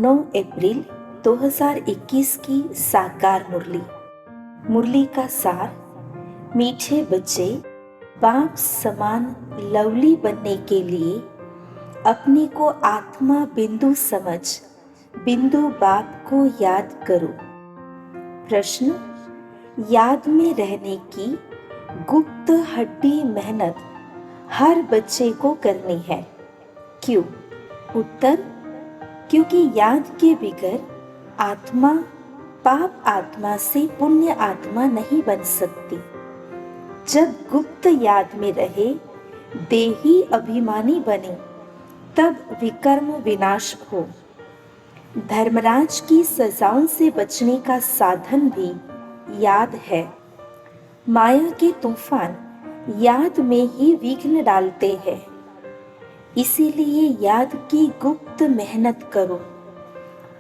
9 अप्रैल 2021 की साकार मुरली। मुरली का सार: मीठे बच्चे बाप समान लवली बनने के लिए अपने को आत्मा बिंदु समझ बिंदु बाप को याद करो। प्रश्न: याद में रहने की गुप्त हड्डी मेहनत हर बच्चे को करनी है। क्यों? उत्तर: क्योंकि याद के बगैर आत्मा पाप आत्मा से पुण्य आत्मा नहीं बन सकती। जब गुप्त याद में रहे, देही अभिमानी बने, तब विकर्म विनाश हो। धर्मराज की सजाओं से बचने का साधन भी याद है। माया के तूफान याद में ही विघ्न डालते हैं। इसीलिए याद की गुप्त मेहनत करो,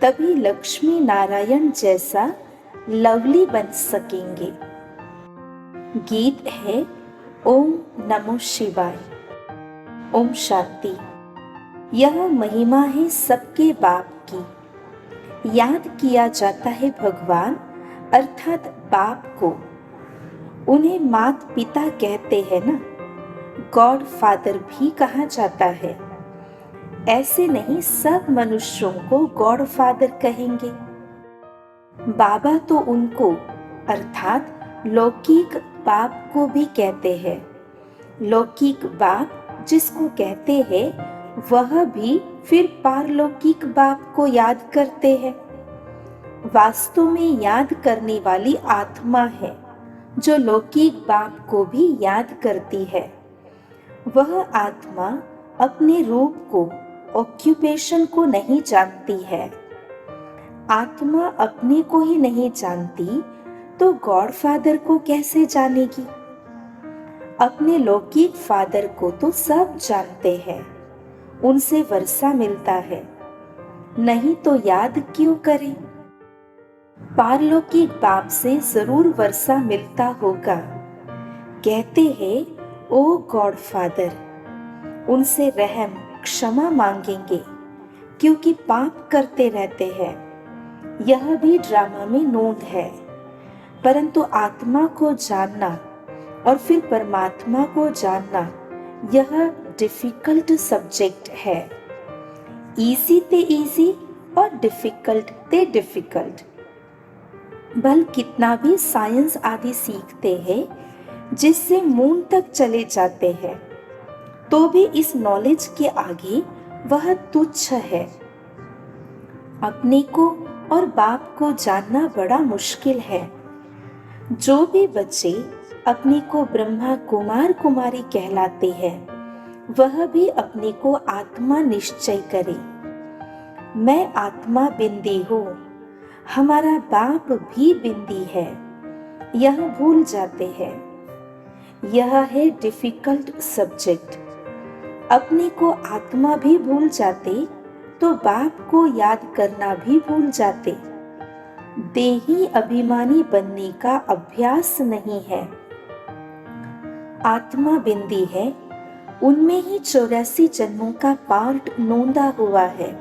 तभी लक्ष्मी नारायण जैसा लवली बन सकेंगे। गीत है ओम नमो शिवाय। ओम शांति। यह महिमा है सबके बाप की। याद किया जाता है भगवान अर्थात बाप को। उन्हें मात पिता कहते हैं ना, गॉड फादर भी कहा जाता है। ऐसे नहीं सब मनुष्यों को गॉड फादर कहेंगे। बाबा तो उनको अर्थात लौकिक बाप को भी कहते हैं। लौकिक बाप जिसको कहते हैं वह भी फिर पारलौकिक बाप को याद करते हैं। वास्तव में याद करने वाली आत्मा है जो लौकिक बाप को भी याद करती है। वह आत्मा अपने रूप को, ऑक्यूपेशन को नहीं जानती है। आत्मा अपने को ही नहीं जानती तो गॉड फादर को कैसे जानेगी? अपने लौकिक फादर को तो सब जानते हैं, उनसे वर्षा मिलता है, नहीं तो याद क्यों करें? पारलौकिक बाप से जरूर वर्षा मिलता होगा। कहते हैं ओ गॉड फादर, उनसे रहम क्षमा मांगेंगे क्योंकि पाप करते रहते हैं। यह भी ड्रामा में नोट है। परंतु आत्मा को जानना और फिर परमात्मा को जानना यह डिफिकल्ट सब्जेक्ट है। इजी ते इजी और डिफिकल्ट ते डिफिकल्ट। भल कितना भी साइंस आदि सीखते हैं, जिससे मून तक चले जाते हैं, तो भी इस नॉलेज के आगे वह तुच्छ है। अपने को और बाप को जानना बड़ा मुश्किल है। जो भी बच्चे अपने को ब्रह्मा कुमार कुमारी कहलाते हैं, वह भी अपने को आत्मा निश्चय करे। मैं आत्मा बिंदी हूँ, हमारा बाप भी बिंदी है, यह भूल जाते हैं। यह है डिफिकल्ट सब्जेक्ट। अपने को आत्मा भी भूल जाते तो बाप को याद करना भी भूल जाते। देही अभिमानी बनने का अभ्यास नहीं है। आत्मा बिंदी है, उनमें ही 84 जन्मों का पार्ट नोंदा हुआ है।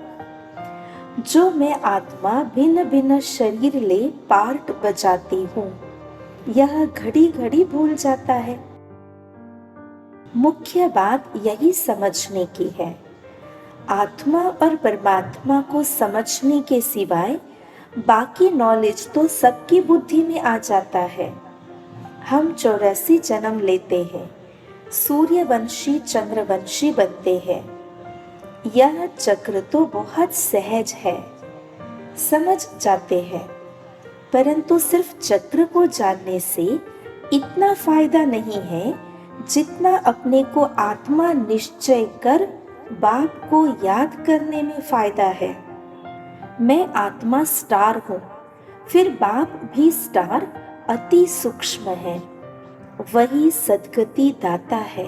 जो मैं आत्मा भिन्न भिन्न शरीर ले पार्ट बजाती हूँ, यह घड़ी घड़ी भूल जाता है। मुख्य बात यही समझने की है। आत्मा और परमात्मा को समझने के सिवाय बाकी नॉलेज तो सबकी बुद्धि में आ जाता है। हम 84 जन्म लेते हैं, सूर्यवंशी चंद्रवंशी बनते हैं। यह चक्र तो बहुत सहज है, समझ जाते हैं। परंतु सिर्फ चक्र को जानने से इतना फायदा नहीं है जितना अपने को आत्मा निश्चय कर बाप को याद करने में फायदा है। मैं आत्मा स्टार हूँ, फिर बाप भी स्टार अति सूक्ष्म है। वही सद्गति दाता है।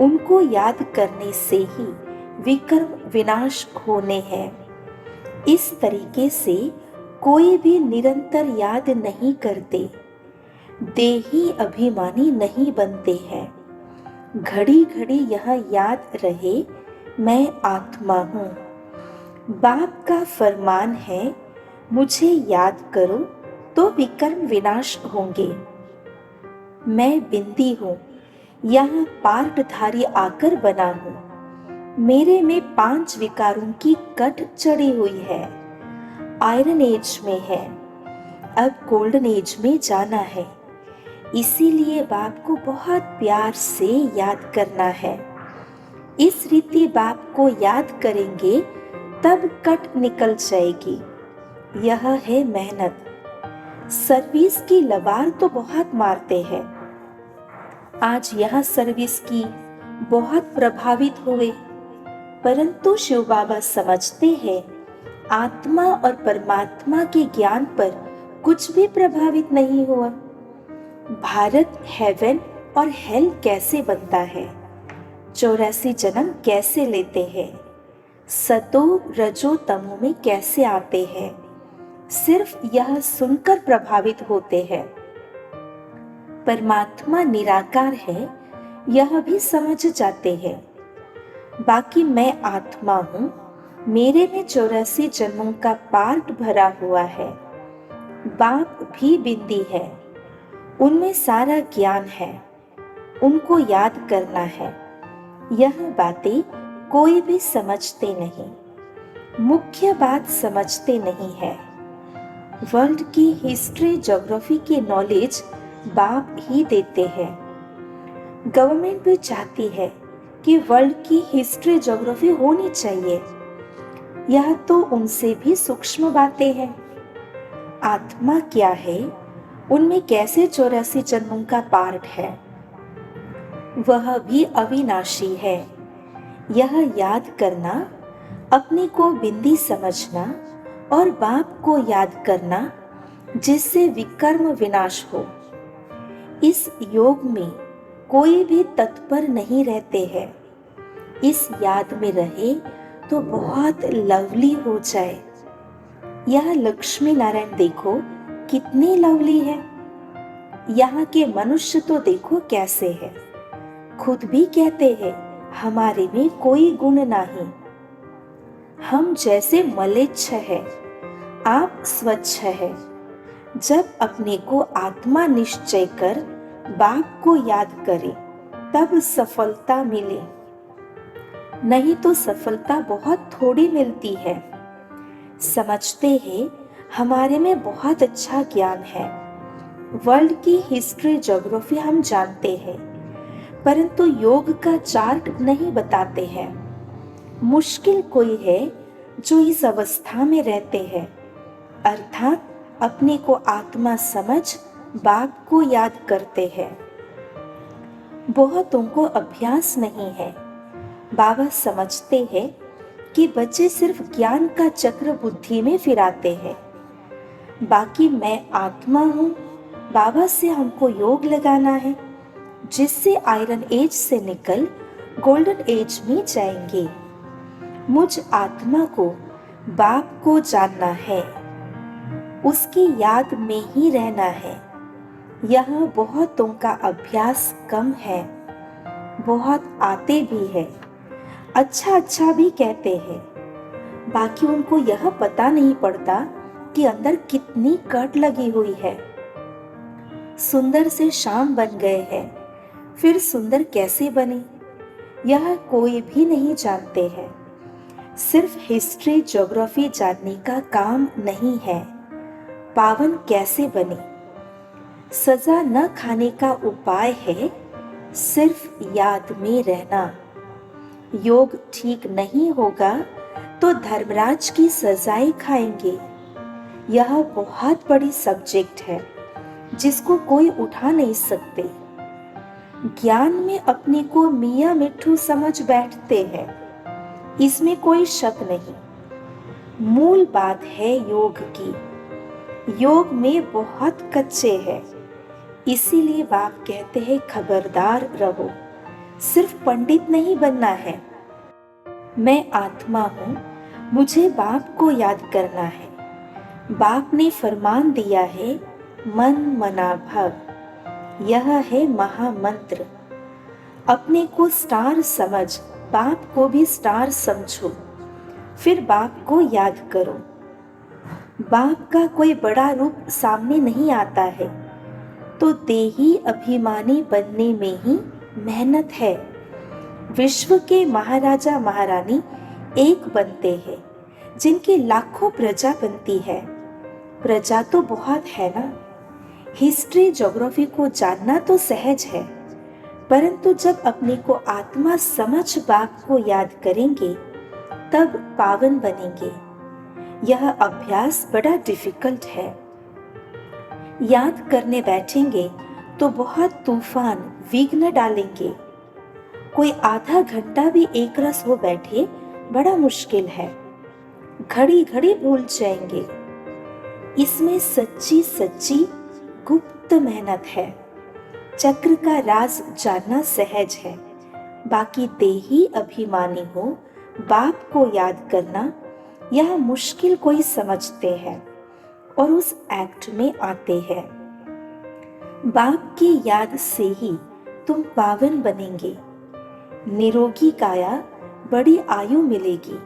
उनको याद करने से ही विकर्म विनाश होने हैं। इस तरीके से कोई भी निरंतर याद नहीं करते। देही अभिमानी नहीं बनते हैं। घड़ी घड़ी यह याद रहे मैं आत्मा हूँ। बाप का फरमान है, मुझे याद करो तो विकर्म विनाश होंगे। मैं बिंदी हूँ, यहाँ पार्टधारी आकर बना हूँ। मेरे में 5 विकारों की कट चढ़ी हुई है। आयरन एज में है, अब गोल्डन एज में जाना है। इसीलिए बाप को बहुत प्यार से याद करना है। इस रीति बाप को याद करेंगे तब कट निकल जाएगी। यह है मेहनत। सर्विस की लबार तो बहुत मारते हैं। आज यह सर्विस की बहुत प्रभावित हुए, परंतु शिव बाबा समझते हैं आत्मा और परमात्मा के ज्ञान पर कुछ भी प्रभावित नहीं हुआ। भारत हेवन और हेल कैसे बनता है, 84 जन्म कैसे लेते हैं, सतो रजो तमो में कैसे आते हैं, सिर्फ यह सुनकर प्रभावित होते हैं। परमात्मा निराकार है, यह भी समझ जाते हैं। बाकी मैं आत्मा हूँ, मेरे में 84 जन्मों का पार्ट भरा हुआ है। बाप भी बिंदी है, उनमें सारा ज्ञान है, उनको याद करना है। यह बातें कोई भी समझते नहीं, मुख्य बात समझते नहीं है। वर्ल्ड की हिस्ट्री ज्योग्राफी की नॉलेज बाप ही देते हैं। गवर्नमेंट भी चाहती है कि वर्ल्ड की हिस्ट्री ज्योग्राफी होनी चाहिए। यह तो उनसे भी सूक्ष्म बातें हैं। आत्मा क्या है, उनमें कैसे 84 जन्मों का पार्ट है, वह भी अविनाशी है। यह याद करना, अपने को बिंदी समझना और बाप को याद करना, जिससे विकर्म विनाश हो। इस योग में कोई भी तत्पर नहीं रहते हैं। इस याद में रहे तो बहुत लवली हो जाए। यह लक्ष्मी नारायण देखो कितनी लवली है। यहाँ के मनुष्य तो देखो कैसे है। खुद भी कहते हैं हमारे में कोई गुण नहीं। हम जैसे मलेच्छ है, आप स्वच्छ है। जब अपने को आत्मा निश्चय कर बाप को याद करें तब सफलता मिले, नहीं तो सफलता बहुत थोड़ी मिलती है। समझते हैं हमारे में बहुत अच्छा ज्ञान है। वर्ल्ड की हिस्ट्री ज्योग्राफी हम जानते हैं, परंतु योग का चार्ट नहीं बताते हैं। मुश्किल कोई है जो इस अवस्था में रहते हैं, अर्थात अपने को आत्मा समझ बाप को याद करते हैं। बहुतों को अभ्यास नहीं है। बाबा समझते हैं कि बच्चे सिर्फ ज्ञान का चक्र बुद्धि में फिराते हैं। बाकी मैं आत्मा हूँ, बाबा से हमको योग लगाना है, जिससे आयरन एज से निकल गोल्डन एज में जाएंगे। मुझ आत्मा को बाप को जानना है, उसकी याद में ही रहना है। यह बहुतों का अभ्यास कम है। बहुत आते भी है, अच्छा अच्छा भी कहते हैं, बाकी उनको यह पता नहीं पड़ता कि अंदर कितनी कट लगी हुई है। सुंदर से शाम बन गए हैं, फिर सुंदर कैसे बने यह कोई भी नहीं जानते हैं। सिर्फ हिस्ट्री ज्योग्राफी जानने का काम नहीं है। पावन कैसे बने, सजा न खाने का उपाय है सिर्फ याद में रहना। योग ठीक नहीं होगा तो धर्मराज की सजाएं खाएंगे। यह बहुत बड़ी सब्जेक्ट है जिसको कोई उठा नहीं सकते। ज्ञान में अपने को मियाँ मिट्ठू समझ बैठते हैं, इसमें कोई शक नहीं। मूल बात है योग की। योग में बहुत कच्चे हैं, इसीलिए बाप कहते हैं खबरदार रहो, सिर्फ पंडित नहीं बनना है। मैं आत्मा हूँ, मुझे बाप को याद करना है। बाप ने फरमान दिया है मन मना भव, यह है महामंत्र। अपने को स्टार समझ बाप को भी स्टार समझो। फिर बाप को याद करो। बाप का कोई बड़ा रूप सामने नहीं आता है, तो देही अभिमानी बनने में ही मेहनत है। विश्व के महाराजा महारानी एक बनते हैं, जिनकी लाखों प्रजा बनती है। प्रजा तो बहुत है ना। हिस्ट्री ज्योग्राफी को जानना तो सहज है, परंतु जब अपने को आत्मा समझ बाप को याद करेंगे तब पावन बनेंगे। यह अभ्यास बड़ा डिफिकल्ट है। याद करने बैठेंगे तो बहुत तूफान विघ्न डालेंगे। कोई आधा घंटा भी एक रस हो बैठे बड़ा मुश्किल है। घड़ी घड़ी भूल जाएंगे। इसमें सच्ची सच्ची गुप्त मेहनत है। चक्र का राज जानना सहज है, बाकी देही अभिमानी हो बाप को याद करना यह मुश्किल कोई समझते हैं और उस एक्ट में आते हैं। बाप की याद से ही तुम पावन बनेंगे। निरोगी काया बड़ी आयु मिलेगी।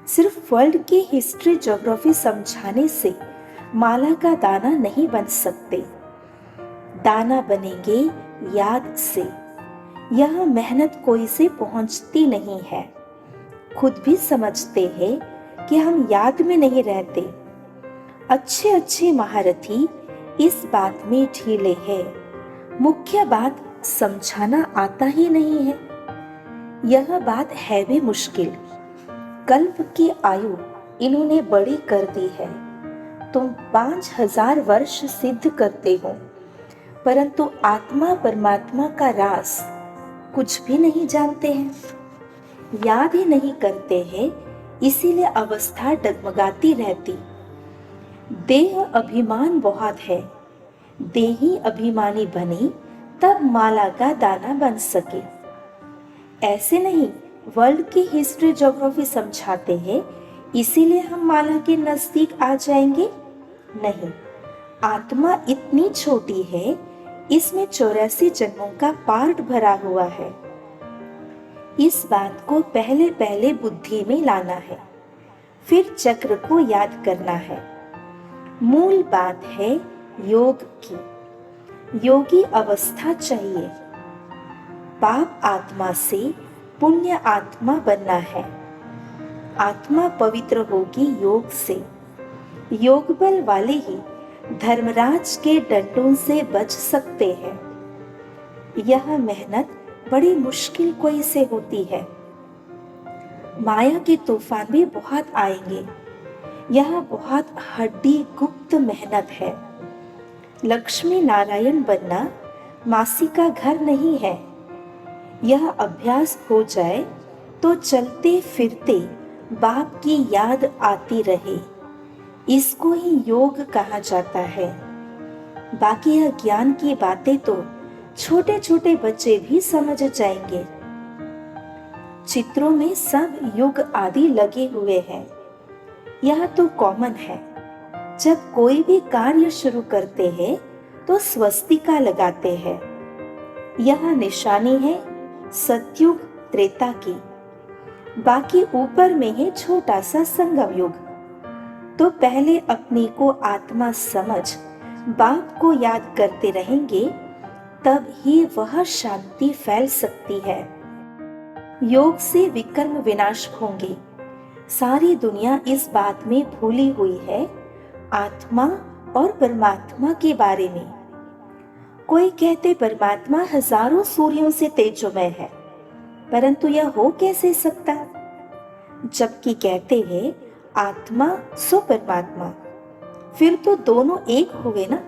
सिर्फ वर्ल्ड की हिस्ट्री ज्योग्राफी समझाने से माला का दाना नहीं बन सकते। दाना बनेंगे याद से। यह मेहनत कोई से पहुंचती नहीं है। खुद भी समझते हैं कि हम याद में नहीं रहते। अच्छे अच्छे महारथी इस बात में ढीले हैं। मुख्य बात समझाना आता ही नहीं है। यह बात है भी मुश्किल। कल्प की आयु इन्होंने बड़ी कर दी है। तुम 5000 वर्ष सिद्ध करते हो, परंतु आत्मा परमात्मा का राज कुछ भी नहीं जानते हैं। याद ही नहीं करते हैं, इसीलिए अवस्था डगमगाती रहती। देह अभिमान बहुत है। देही अभिमानी बने तब माला का दाना बन सके। ऐसे नहीं वर्ल्ड की हिस्ट्री ज्योग्राफी समझाते हैं इसीलिए हम माला के नजदीक आ जाएंगे। नहीं, आत्मा इतनी छोटी है, इसमें 84 जन्मों का पार्ट भरा हुआ है। इस बात को पहले पहले बुद्धि में लाना है, फिर चक्र को याद करना है। मूल बात है योग की। योगी अवस्था चाहिए। पाप आत्मा से पुण्य आत्मा बनना है। आत्मा पवित्र होगी योग से। योग बल वाले ही धर्मराज के डंडों से बच सकते हैं। यह मेहनत बड़ी मुश्किल कोई से होती है। माया के तूफान भी बहुत आएंगे। यह बहुत हड्डी गुप्त मेहनत है। लक्ष्मी नारायण बनना मासी का घर नहीं है। यह अभ्यास हो जाए तो चलते फिरते बाप की याद आती रहे। इसको ही योग कहा जाता है। बाकी यह ज्ञान की बातें तो छोटे छोटे बच्चे भी समझ जाएंगे। चित्रों में सब युग आदि लगे हुए हैं। यह तो कॉमन है। जब कोई भी कार्य शुरू करते हैं तो स्वस्तिका लगाते हैं। यह निशानी है सतयुग त्रेता की। बाकी ऊपर में है छोटा सा संगम युग। तो पहले अपने को आत्मा समझ बाप को याद करते रहेंगे, तब ही वह शांति फैल सकती है। योग से विकर्म विनाश होंगे। सारी दुनिया इस बात में भूली हुई है, आत्मा और परमात्मा के बारे में। कोई कहते परमात्मा हजारों सूर्यों से तेजोमय है, परंतु यह हो कैसे सकता? जबकि कहते हैं आत्मा सो परमात्मा, फिर तो दोनों एक हुए ना।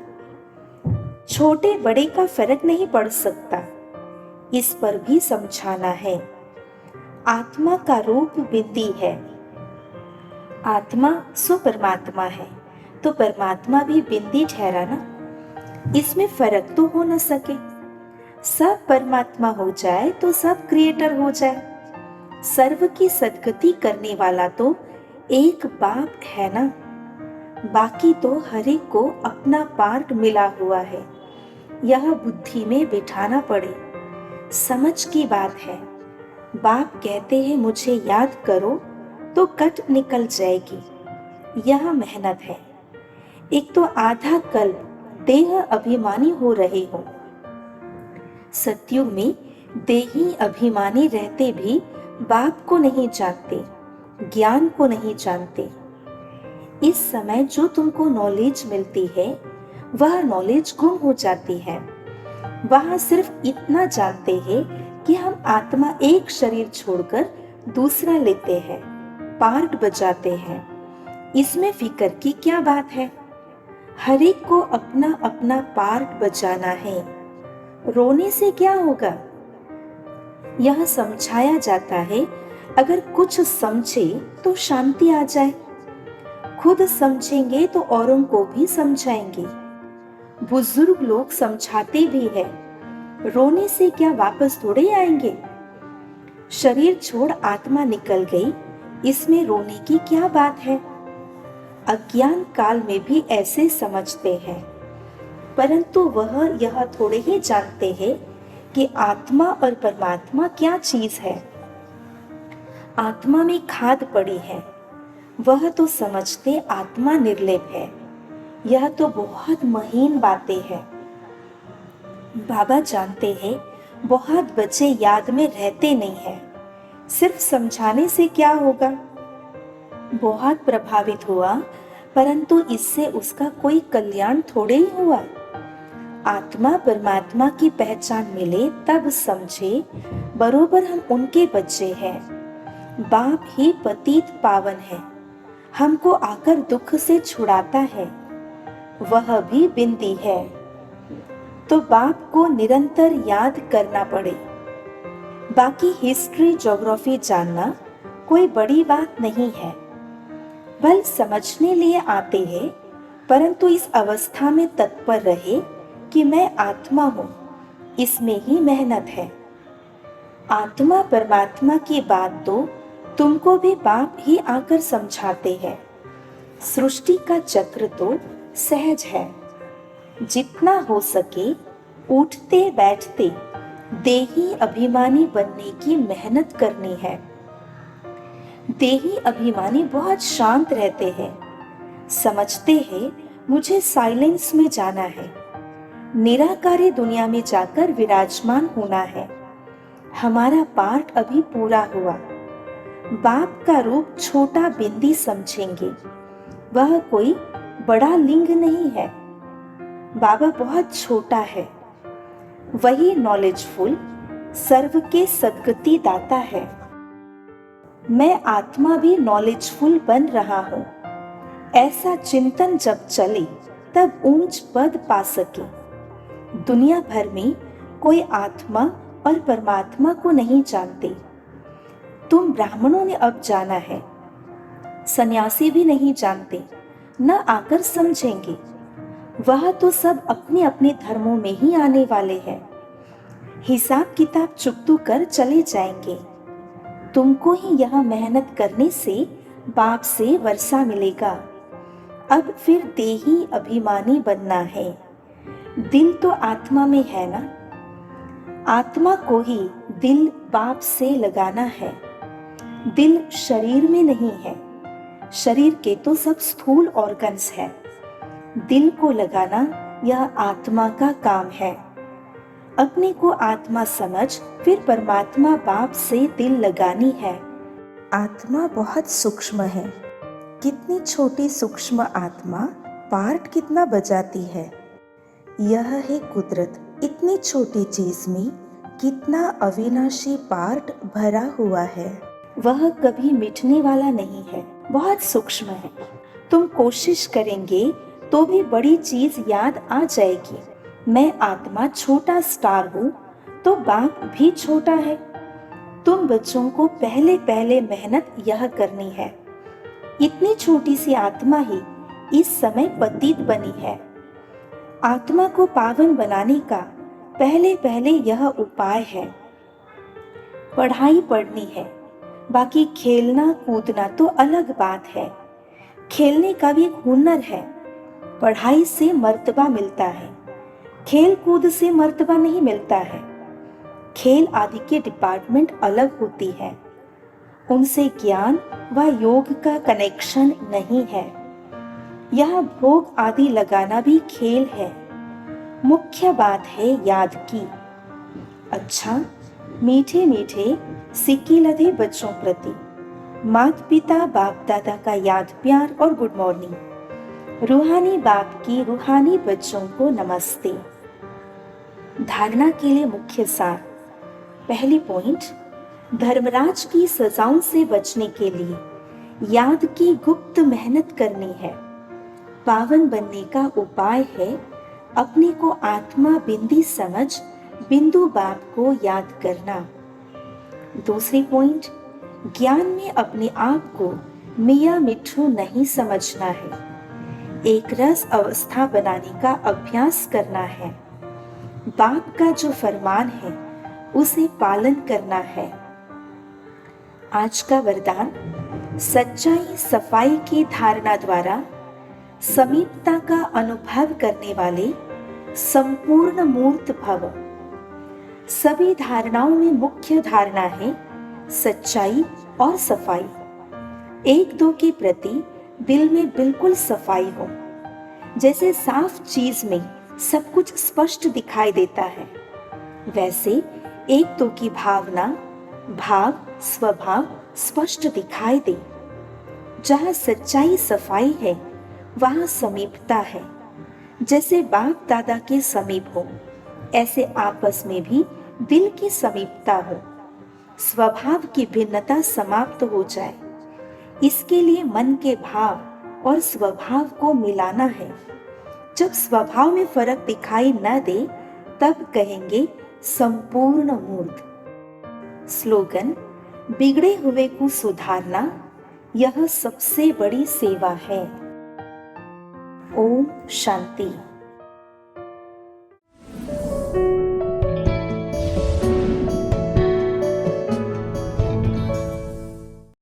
छोटे बड़े का फर्क नहीं पड़ सकता। इस पर भी समझाना है। आत्मा का रूप बिंदी है। आत्मा सो परमात्मा है, तो परमात्मा भी बिंदी ठहरा ना। इसमें फर्क तो हो न सके। सब परमात्मा हो जाए तो सब क्रिएटर हो जाए। सर्व की सद्गति करने वाला तो एक बाप है ना। बाकी तो हर एक को अपना पार्ट मिला हुआ है। यह बुद्धि में बिठाना पड़े। समझ की बात है। बाप कहते हैं मुझे याद करो तो कट निकल जाएगी। यह मेहनत है। एक तो आधा कल्प देह अभिमानी हो रहे हो। सतयुग में देही अभिमानी रहते भी बाप को नहीं जानते, ज्ञान को नहीं जानते। इस समय जो तुमको नॉलेज मिलती है वह नॉलेज गुम हो जाती है। वह सिर्फ इतना जानते हैं कि हम आत्मा एक शरीर छोड़कर दूसरा लेते हैं, पार्ट बजाते हैं। इसमें फिक्र की क्या बात है? हर एक को अपना अपना पार्ट बजाना है। रोने से क्या होगा? यह समझाया जाता है, अगर कुछ समझे तो शांति आ जाए। खुद समझेंगे तो औरों को भी समझाएंगे। बुजुर्ग लोग समझाते भी है, रोने से क्या वापस थोड़े आएंगे? शरीर छोड़ आत्मा निकल गई, इसमें रोने की क्या बात है? अज्ञान काल में भी ऐसे समझते हैं, परंतु वह यह थोड़े ही जानते हैं कि आत्मा और परमात्मा क्या चीज है। आत्मा में खाद पड़ी है, वह तो समझते आत्मा निर्लेप है। यह तो बहुत महीन बातें हैं। बाबा जानते हैं बहुत बच्चे याद में रहते नहीं हैं। सिर्फ समझाने से क्या होगा? बहुत प्रभावित हुआ, परंतु इससे उसका कोई कल्याण थोड़े ही हुआ। आत्मा परमात्मा की पहचान मिले तब समझे बरोबर हम उनके बच्चे हैं। बाप ही पतित पावन है, हमको आकर दुख से छुड़ाता है। वह भी बिंदी है, तो बाप को निरंतर याद करना पड़े। बाकी हिस्ट्री ज्योग्राफी जानना कोई बड़ी बात नहीं है। बल समझने लिए आते हैं, परंतु इस अवस्था में तत्पर रहे कि मैं आत्मा हूँ, इसमें ही मेहनत है। आत्मा परमात्मा की बात तो तुमको भी बाप ही आकर समझाते हैं। सृष्टि का चक्र तो सहज है। जितना हो सके उठते बैठते देही अभिमानी बनने की मेहनत करनी है। देही अभिमानी बहुत शांत रहते हैं, समझते हैं मुझे साइलेंस में जाना है, निराकारी दुनिया में जाकर विराजमान होना है। हमारा पार्ट अभी पूरा हुआ। बाप का रूप छोटा बिंदी समझेंगे, वह कोई बड़ा लिंग नहीं है। बाबा बहुत छोटा है, वही नॉलेजफुल सर्व के सद्गति दाता है। मैं आत्मा भी नॉलेजफुल बन रहा हूँ। ऐसा चिंतन जब चले तब ऊंच पद पा सके। दुनिया भर में कोई आत्मा और परमात्मा को नहीं जानते। तुम ब्राह्मणों ने अब जाना है, सन्यासी भी नहीं जानते, न आकर समझेंगे। वह तो सब अपने अपने धर्मों में ही आने वाले हैं। हिसाब किताब चुकतू कर चले जाएंगे। तुमको ही यह मेहनत करने से बाप से वर्षा मिलेगा। अब फिर देही अभिमानी बनना है। दिल तो आत्मा में है ना, आत्मा को ही दिल बाप से लगाना है। दिल शरीर में नहीं है, शरीर के तो सब स्थूल ऑर्गन्स है। दिल को लगाना यह आत्मा का काम है। अपने को आत्मा समझ फिर परमात्मा बाप से दिल लगानी है। आत्मा बहुत सूक्ष्म है। कितनी छोटी सूक्ष्म आत्मा पार्ट कितना बजाती है। यह है कुदरत। इतनी छोटी चीज में कितना अविनाशी पार्ट भरा हुआ है। वह कभी मिटने वाला नहीं है, बहुत सूक्ष्म है। तुम कोशिश करेंगे तो भी बड़ी चीज याद आ जाएगी। मैं आत्मा छोटा स्टार हूँ तो बाप भी छोटा है। तुम बच्चों को पहले पहले मेहनत यह करनी है। इतनी छोटी सी आत्मा ही इस समय पतित बनी है। आत्मा को पावन बनाने का पहले पहले यह उपाय है। पढ़ाई पढ़नी है, बाकी खेलना कूदना तो अलग बात है। खेलने का भी एक हुनर है। पढ़ाई से मर्तबा मिलता है, खेल कूद से मर्तबा नहीं मिलता है। खेल आदि के डिपार्टमेंट अलग होती है। उनसे ज्ञान व योग का कनेक्शन नहीं है। यह भोग आदि लगाना भी खेल है। मुख्य बात है याद की। अच्छा, मीठे मीठे सिक्की लदे बच्चों प्रति माता पिता बाप दादा का याद प्यार और गुड मॉर्निंग। रूहानी बाप की रूहानी बच्चों को नमस्ते। धारणा के लिए मुख्य सार। पहली पॉइंट, धर्मराज की सजाओं से बचने के लिए याद की गुप्त मेहनत करनी है। पावन बनने का उपाय है अपने को आत्मा बिंदी समझ बिंदु बाप को याद करना। दूसरी पॉइंट, ज्ञान में अपने आप को मियाँ मिट्ठू नहीं समझना है। एक रस अवस्था बनाने का अभ्यास करना है। बाप का जो फरमान है उसे पालन करना है। आज का वरदान, सच्चाई सफाई की धारणा द्वारा समीपता का अनुभव करने वाले संपूर्ण मूर्त भव। सभी धारणाओं में मुख्य धारणा है सच्चाई और सफाई। एक दो के प्रति दिल में बिल्कुल सफाई हो। जैसे साफ चीज में सब कुछ स्पष्ट दिखाई देता है, वैसे एक दो की भावना भाव स्वभाव स्पष्ट दिखाई दे। जहाँ सच्चाई सफाई है वहाँ समीपता है। जैसे बाप दादा के समीप हो, ऐसे आपस में भी दिल की समीपता हो। स्वभाव की भिन्नता समाप्त हो जाए, इसके लिए मन के भाव और स्वभाव को मिलाना है। जब स्वभाव में फर्क दिखाई न दे तब कहेंगे संपूर्ण मूर्त। स्लोगन, बिगड़े हुए को सुधारना यह सबसे बड़ी सेवा है। ओम शांति।